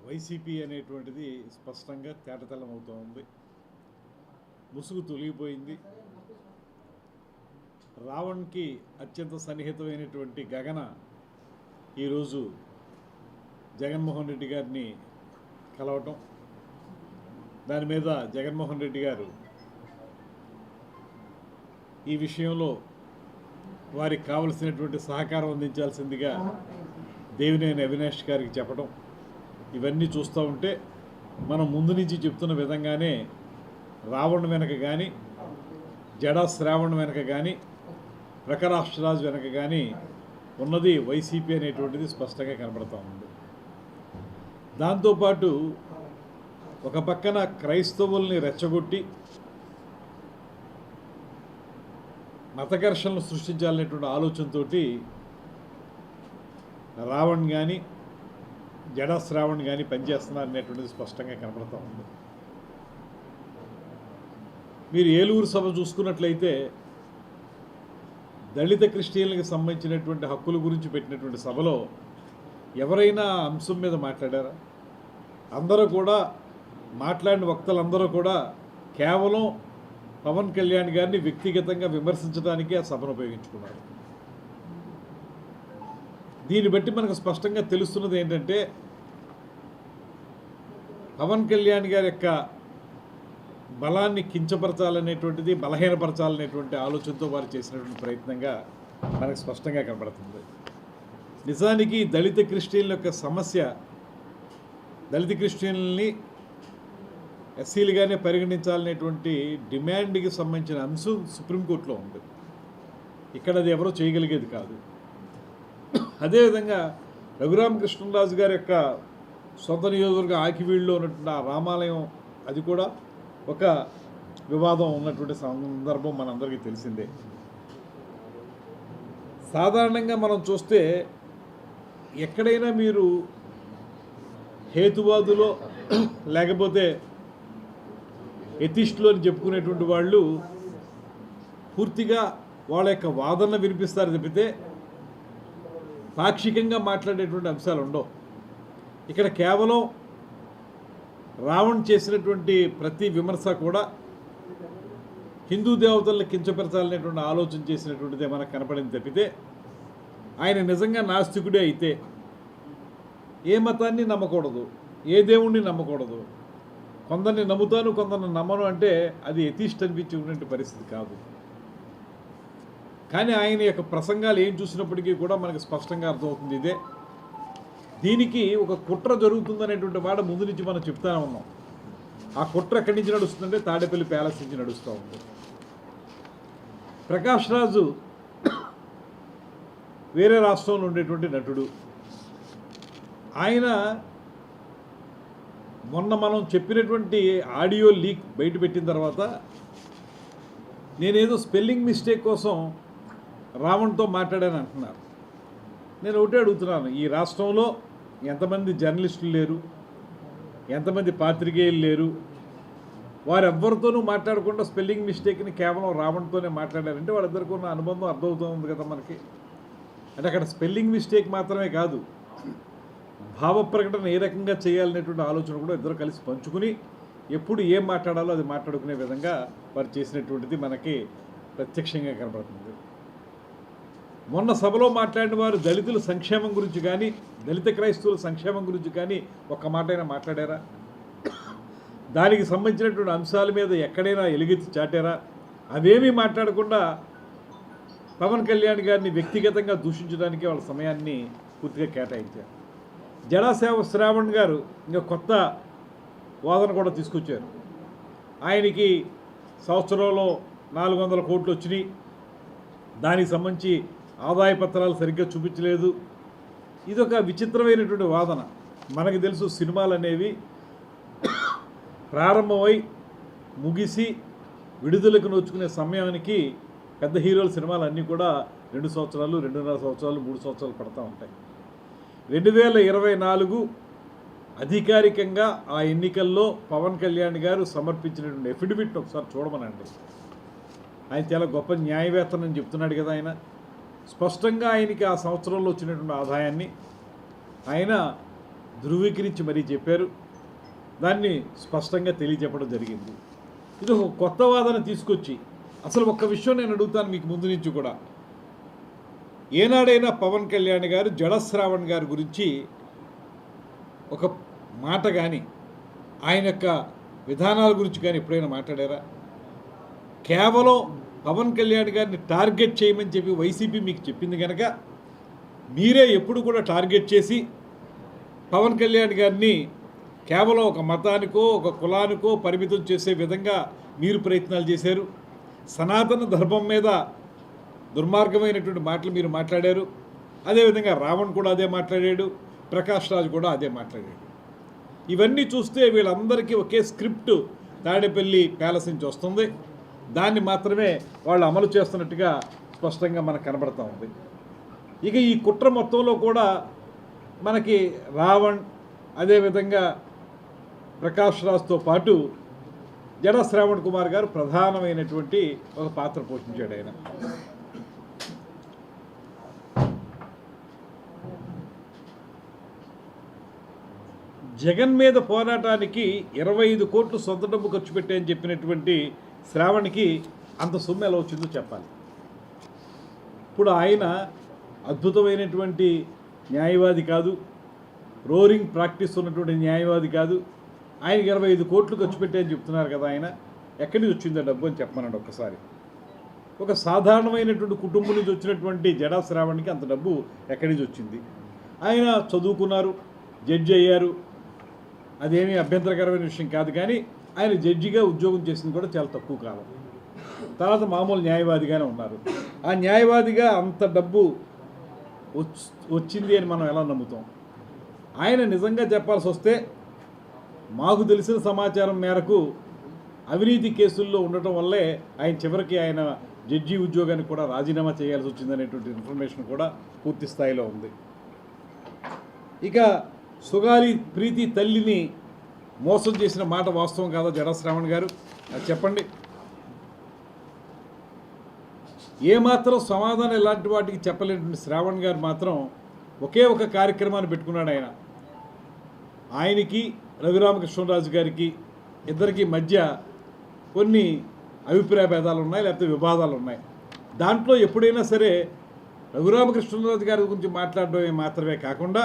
YCP అనేటువంటిది స్పష్టంగా తేటతెల్లమవుతూ ఉంది. ముసుగు తొలగిపోయింది. రావణ్కి అత్యంత సన్నిహితమైనటువంటి గగన ఈరోజు జగన్మోహన్ రెడ్డి గారిని కలవటం, దాని మీద జగన్మోహన్ రెడ్డి గారు ఈ విషయంలో వారికి కావలసినటువంటి సహకారం అందించాల్సిందిగా దేవినేని అవినాష్ గారికి చెప్పడం, ఇవన్నీ చూస్తూ ఉంటే మనం ముందు నుంచి చెప్తున్న విధంగానే రావణ్ వెనక కానీ, జడా శ్రావణ్ వెనక కానీ, ప్రకారాష్ట్రరాజు వెనక కానీ ఉన్నది వైసీపీ అనేటువంటిది స్పష్టంగా కనబడుతూ ఉంది. దాంతోపాటు ఒక పక్కన క్రైస్తవుల్ని రెచ్చగొట్టి మత ఘర్షణలు సృష్టించాలనేటువంటి ఆలోచనతో రావణ్ కానీ, జడా శ్రావణ్ కానీ పనిచేస్తున్నారు అనేటువంటిది స్పష్టంగా కనబడుతూ ఉంది. మీరు ఏలూరు సభ చూసుకున్నట్లయితే దళిత క్రిస్టియన్లకు సంబంధించినటువంటి హక్కుల గురించి పెట్టినటువంటి సభలో ఎవరైనా అంశం మీద మాట్లాడారా? అందరూ కూడా మాట్లాడిన వక్తలందరూ కూడా కేవలం పవన్ కళ్యాణ్ గారిని వ్యక్తిగతంగా విమర్శించడానికి ఆ సభను ఉపయోగించుకున్నారు. దీన్ని బట్టి మనకు స్పష్టంగా తెలుస్తున్నది ఏంటంటే, పవన్ కళ్యాణ్ గారి యొక్క బలాన్ని కించపరచాలనేటువంటిది, బలహీనపరచాలనేటువంటి ఆలోచనతో వారు చేసినటువంటి ప్రయత్నంగా మనకు స్పష్టంగా కనబడుతుంది. నిజానికి దళిత క్రిస్టియన్ల యొక్క సమస్య, దళిత క్రిస్టియన్లని ఎస్సీలుగానే పరిగణించాలనేటువంటి డిమాండ్కి సంబంధించిన అంశం సుప్రీంకోర్టులో ఉంది. ఇక్కడ అది ఎవరో చేయగలిగేది కాదు. అదేవిధంగా రఘురామకృష్ణరాజు గారి యొక్క సొంత నియోజకవర్గం ఆకివీడులో ఉన్నటువంటి ఆ రామాలయం, అది కూడా ఒక వివాదం ఉన్నటువంటి సందర్భం మనందరికీ తెలిసిందే. సాధారణంగా మనం చూస్తే ఎక్కడైనా మీరు హేతువాదులో లేకపోతే ఎథిస్టులు అని చెప్పుకునేటువంటి వాళ్ళు పూర్తిగా వాళ్ళ యొక్క వాదన వినిపిస్తారు తప్పితే పాక్షికంగా మాట్లాడేటువంటి అంశాలు ఉండవు. ఇక్కడ కేవలం రావణ్ చేసినటువంటి ప్రతి విమర్శ కూడా హిందూ దేవతలను కించపరచాలనేటువంటి ఆలోచన చేసినటువంటిదే మనకు కనపడింది తప్పితే, ఆయన నిజంగా నాస్తికుడే అయితే ఏ మతాన్ని నమ్మకూడదు, ఏ దేవుణ్ణి నమ్మకూడదు, కొందరిని నమ్ముతాను కొందరిని నమ్మను అంటే అది ఎథిస్ట్ అనిపించుకునే పరిస్థితి కాదు. కానీ ఆయన యొక్క ప్రసంగాలు ఏం చూసినప్పటికీ కూడా మనకు స్పష్టంగా అర్థమవుతుంది ఇదే. దీనికి ఒక కుట్ర జరుగుతుందనేటువంటి మాట ముందు నుంచి మనం చెప్తానే ఉన్నాం. ఆ కుట్ర ఎక్కడి నుంచి నడుస్తుందంటే తాడేపల్లి ప్యాలెస్ నుంచి నడుస్తూ ఉంది. ప్రకాష్ రాజు వేరే రాష్ట్రంలో ఉండేటువంటి నటుడు. ఆయన మొన్న మనం చెప్పినటువంటి ఆడియో లీక్ బయటపెట్టిన తర్వాత నేనేదో స్పెల్లింగ్ మిస్టేక్ కోసం రావణ్తో మాట్లాడాను అంటున్నారు. నేను ఒకటే అడుగుతున్నాను, ఈ రాష్ట్రంలో ఎంతమంది జర్నలిస్టులు లేరు, ఎంతమంది పాత్రికేయులు లేరు, వారెవ్వరితోనూ మాట్లాడకుండా స్పెల్లింగ్ మిస్టేక్ని కేవలం రావణ్తోనే మాట్లాడారంటే వాళ్ళిద్దరికి ఉన్న అనుబంధం అర్థమవుతుంది కదా మనకి. అంటే అక్కడ స్పెల్లింగ్ మిస్టేక్ మాత్రమే కాదు, భావ ప్రకటన ఏ రకంగా చేయాలనేటువంటి ఆలోచన కూడా ఇద్దరు కలిసి పంచుకుని ఎప్పుడు ఏం మాట్లాడాలో అది మాట్లాడుకునే విధంగా వారు చేసినటువంటిది మనకి ప్రత్యక్షంగా కనబడుతుంది. మొన్న సభలో మాట్లాడిన వారు దళితుల సంక్షేమం గురించి కానీ, దళిత క్రైస్తవుల సంక్షేమం గురించి కానీ ఒక్క మాట అయినా మాట్లాడారా? దానికి సంబంధించినటువంటి అంశాల మీద ఎక్కడైనా ఎలుగెత్తి చాటారా? అవేమీ మాట్లాడకుండా పవన్ కళ్యాణ్ గారిని వ్యక్తిగతంగా దూషించడానికి వాళ్ళ సమయాన్ని పూర్తిగా కేటాయించారు. జడా శ్రావణ్ గారు ఇంకా కొత్త వాదన కూడా తీసుకొచ్చారు. ఆయనకి సంవత్సరంలో 400 కోట్లు వచ్చినాయి, దానికి సంబంధించి ఆదాయ పత్రాలు సరిగ్గా చూపించలేదు. ఇదొక విచిత్రమైనటువంటి వాదన. మనకు తెలుసు, సినిమాలు అనేవి ప్రారంభమై ముగిసి విడుదలకు నోచుకునే సమయానికి పెద్ద హీరోల సినిమాలు అన్నీ కూడా 2 సంవత్సరాలు, 2.5 సంవత్సరాలు, 3 సంవత్సరాలు పడుతూ ఉంటాయి. 2024 అధికారికంగా ఆ ఎన్నికల్లో పవన్ కళ్యాణ్ గారు సమర్పించినటువంటి ఎఫిడవిట్ ఒకసారి చూడమనండి. ఆయన చాలా గొప్ప న్యాయవేత్తనని చెప్తున్నాడు కదా. ఆయన స్పష్టంగా ఆయనకి ఆ సంవత్సరంలో వచ్చినటువంటి ఆదాయాన్ని ఆయన ధృవీకరించి మరీ చెప్పారు. దాన్ని స్పష్టంగా తెలియజెప్పడం జరిగింది. ఇది ఒక కొత్త వాదన తీసుకొచ్చి అసలు ఒక్క విషయం నేను అడుగుతాను మీకు ముందు నుంచి కూడా. ఏనాడైనా పవన్ కళ్యాణ్ గారు జడశ్రావణ్ గారి గురించి ఒక మాట కానీ ఆయన యొక్క విధానాల గురించి కానీ ఎప్పుడైనా మాట్లాడారా? కేవలం పవన్ కళ్యాణ్ గారిని టార్గెట్ చేయమని చెప్పి వైసీపీ మీకు చెప్పింది కనుక మీరే ఎప్పుడు కూడా టార్గెట్ చేసి పవన్ కళ్యాణ్ గారిని కేవలం ఒక మతానికో ఒక కులానికో పరిమితం చేసే విధంగా మీరు ప్రయత్నాలు చేశారు. సనాతన ధర్మం మీద దుర్మార్గమైనటువంటి మాటలు మీరు మాట్లాడారు. అదేవిధంగా రావణ్ కూడా అదే మాట్లాడాడు, ప్రకాష్ రాజ్ కూడా అదే మాట్లాడాడు. ఇవన్నీ చూస్తే వీళ్ళందరికీ ఒకే స్క్రిప్ట్ తాడేపల్లి ప్యాలెస్ నుంచి వస్తుంది. దాన్ని మాత్రమే వాళ్ళు అమలు చేస్తున్నట్టుగా స్పష్టంగా మనకు కనబడతా ఉంది. ఇక ఈ కుట్ర మొత్తంలో కూడా మనకి రావణ్ అదేవిధంగా ప్రకాష్ రాజ్తో పాటు జడ శ్రావణ్ కుమార్ గారు ప్రధానమైనటువంటి ఒక పాత్ర పోషించాడు. ఆయన జగన్ మీద పోరాటానికి 25 కోట్లు సొంత డబ్బు ఖర్చు పెట్టాయని చెప్పినటువంటి శ్రావణ్కి అంత సొమ్ము ఎలా వచ్చిందో చెప్పాలి. ఇప్పుడు ఆయన అద్భుతమైనటువంటి న్యాయవాది కాదు, రోరింగ్ ప్రాక్టీస్ ఉన్నటువంటి న్యాయవాది కాదు. ఆయనకి 25 కోట్లు ఖర్చు పెట్టాయని చెప్తున్నారు కదా. ఆయన ఎక్కడి నుంచి వచ్చిందో డబ్బు అని చెప్పమన్నాడు ఒక్కసారి. ఒక సాధారణమైనటువంటి కుటుంబం నుంచి వచ్చినటువంటి జడా శ్రావణ్కి అంత డబ్బు ఎక్కడి నుంచి వచ్చింది? ఆయన చదువుకున్నారు, జడ్జి అయ్యారు, అదేమీ అభ్యంతరకరమైన విషయం కాదు. కానీ ఆయన జడ్జిగా ఉద్యోగం చేసింది కూడా చాలా తక్కువ కాలం. తర్వాత మామూలు న్యాయవాదిగానే ఉన్నారు. ఆ న్యాయవాదిగా అంత డబ్బు వచ్చింది అని మనం ఎలా నమ్ముతాం? ఆయన నిజంగా చెప్పాల్సి వస్తే మాకు తెలిసిన సమాచారం మేరకు అవినీతి కేసుల్లో ఉండటం వల్లే ఆయన చివరికి ఆయన జడ్జి ఉద్యోగానికి కూడా రాజీనామా చేయాల్సి వచ్చిందనేటువంటి ఇన్ఫర్మేషన్ కూడా పూర్తి స్థాయిలో ఉంది. ఇక సుగాలి ప్రీతి తల్లిని మోసం చేసిన మాట వాస్తవం కాదా జడా శ్రావణ్ గారు? అది చెప్పండి. ఏమాత్రం సమాధానం ఇలాంటి వాటికి చెప్పలేనటువంటి శ్రావణ్ గారు మాత్రం ఒకే ఒక కార్యక్రమాన్ని పెట్టుకున్నాడు. ఆయనకి రఘురామకృష్ణరాజు గారికి ఇద్దరికి మధ్య కొన్ని అభిప్రాయ భేదాలు ఉన్నాయి, లేకపోతే వివాదాలు ఉన్నాయి. దాంట్లో ఎప్పుడైనా సరే రఘురామకృష్ణరాజు గారి గురించి మాట్లాడడమే మాత్రమే కాకుండా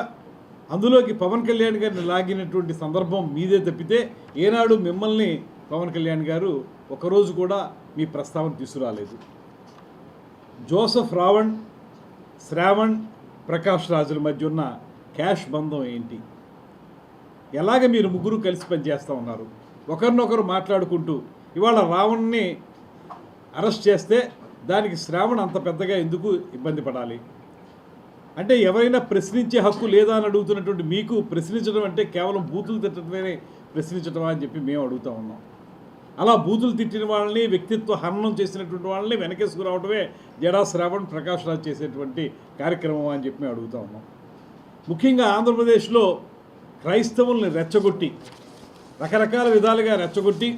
అందులోకి పవన్ కళ్యాణ్ గారిని లాగినటువంటి సందర్భం మీదే తప్పితే ఏనాడు మిమ్మల్ని పవన్ కళ్యాణ్ గారు ఒకరోజు కూడా మీ ప్రస్తావన తీసుకురాలేదు. జోసెఫ్ రావణ్, శ్రావణ్, ప్రకాష్ రాజుల మధ్య ఉన్న క్యాష్ బంధం ఏంటి? ఎలాగ మీరు ముగ్గురు కలిసి పనిచేస్తూ ఉన్నారు? ఒకరినొకరు మాట్లాడుకుంటూ ఇవాళ రావణ్ని అరెస్ట్ చేస్తే దానికి శ్రావణ్ అంత పెద్దగా ఎందుకు ఇబ్బంది పడాలి? అంటే ఎవరైనా ప్రశ్నించే హక్కు లేదా అని అడుగుతున్నటువంటి మీకు ప్రశ్నించడం అంటే కేవలం బూతులు తిట్టడమే ప్రశ్నించడమా అని చెప్పి మేము అడుగుతూ ఉన్నాం. అలా బూతులు తిట్టిన వాళ్ళని, వ్యక్తిత్వ హననం చేసినటువంటి వాళ్ళని వెనకేసుకురావడమే జడా శ్రావణ్, ప్రకాష్ రాజ్ చేసేటువంటి కార్యక్రమం అని చెప్పి మేము అడుగుతూ ఉన్నాం. ముఖ్యంగా ఆంధ్రప్రదేశ్లో క్రైస్తవుల్ని రెచ్చగొట్టి, రకరకాల విధాలుగా రెచ్చగొట్టి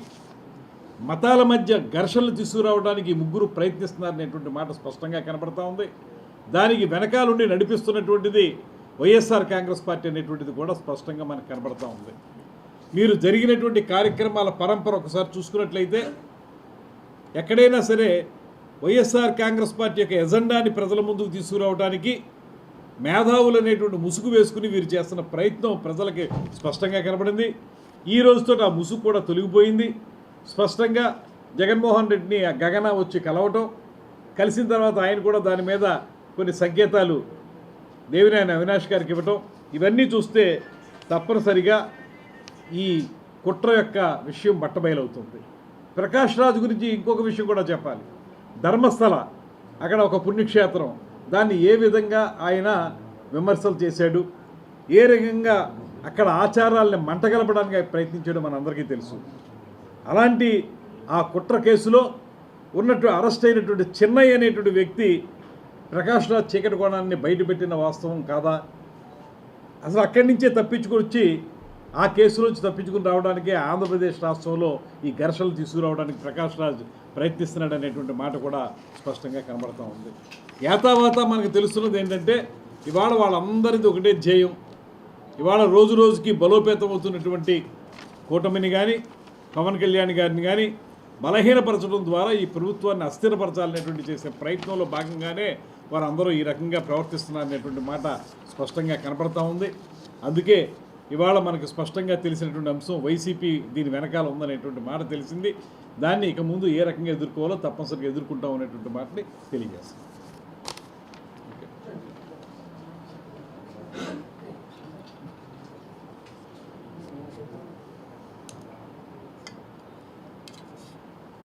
మతాల మధ్య ఘర్షణలు తీసుకురావడానికి ముగ్గురు ప్రయత్నిస్తున్నారనేటువంటి మాట స్పష్టంగా కనబడతా ఉంది. దానికి వెనకాలండి నడిపిస్తున్నటువంటిది వైఎస్ఆర్ కాంగ్రెస్ పార్టీ అనేటువంటిది కూడా స్పష్టంగా మనకు కనబడతా ఉంది. మీరు జరిగినటువంటి కార్యక్రమాల పరంపర ఒకసారి చూసుకున్నట్లయితే ఎక్కడైనా సరే వైఎస్ఆర్ కాంగ్రెస్ పార్టీ యొక్క ఎజెండాని ప్రజల ముందుకు తీసుకురావడానికి మేధావులు అనేటువంటి ముసుగు వేసుకుని వీరు చేస్తున్న ప్రయత్నం ప్రజలకి స్పష్టంగా కనబడింది. ఈ రోజుతో ఆ ముసుగు కూడా తొలగిపోయింది. స్పష్టంగా జగన్మోహన్ రెడ్డిని ఆ గగన వచ్చి కలవటం, కలిసిన తర్వాత ఆయన కూడా దాని మీద కొన్ని సంకేతాలు దేవినేని అవినాష్ గారికి ఇవ్వటం, ఇవన్నీ చూస్తే తప్పనిసరిగా ఈ కుట్ర యొక్క విషయం బట్టబయలవుతుంది. ప్రకాష్ రాజ్ గురించి ఇంకొక విషయం కూడా చెప్పాలి. ధర్మస్థల అక్కడ ఒక పుణ్యక్షేత్రం, దాన్ని ఏ విధంగా ఆయన విమర్శలు చేశాడు, ఏ రకంగా అక్కడ ఆచారాలని మంటగలపడానికి ప్రయత్నించడం మనందరికీ తెలుసు. అలాంటి ఆ కుట్ర కేసులో అరెస్ట్ అయినటువంటి చెన్నై అనేటువంటి వ్యక్తి ప్రకాష్ రాజ్ చీకటి కోణాన్ని బయటపెట్టిన వాస్తవం కాదా? అసలు అక్కడి నుంచే తప్పించుకొచ్చి ఆ కేసులోంచి తప్పించుకుని రావడానికే ఆంధ్రప్రదేశ్ రాష్ట్రంలో ఈ ఘర్షణలు తీసుకురావడానికి ప్రకాష్ రాజ్ ప్రయత్నిస్తున్నాడు అనేటువంటి మాట కూడా స్పష్టంగా కనబడుతూ ఉంది. యాతావాత మనకు తెలుస్తున్నది ఏంటంటే ఇవాళ వాళ్ళందరిది ఒకటే ధ్యేయం, ఇవాళ రోజు రోజుకి బలోపేతం అవుతున్నటువంటి కూటమిని కానీ పవన్ కళ్యాణ్ గారిని కానీ బలహీనపరచడం ద్వారా ఈ ప్రభుత్వాన్ని అస్థిరపరచాలనేటువంటి చేసే ప్రయత్నంలో భాగంగానే వారందరూ ఈ రకంగా ప్రవర్తిస్తున్నారనేటువంటి మాట స్పష్టంగా కనపడతా ఉంది. అందుకే ఇవాళ మనకు స్పష్టంగా తెలిసినటువంటి అంశం వైసీపీ దీని వెనకాల ఉందనేటువంటి మాట తెలిసింది. దాన్ని ఇక ముందు ఏ రకంగా ఎదుర్కోవాలో తప్పనిసరిగా ఎదుర్కొంటాం అనేటువంటి మాటని తెలియజేస్తాం.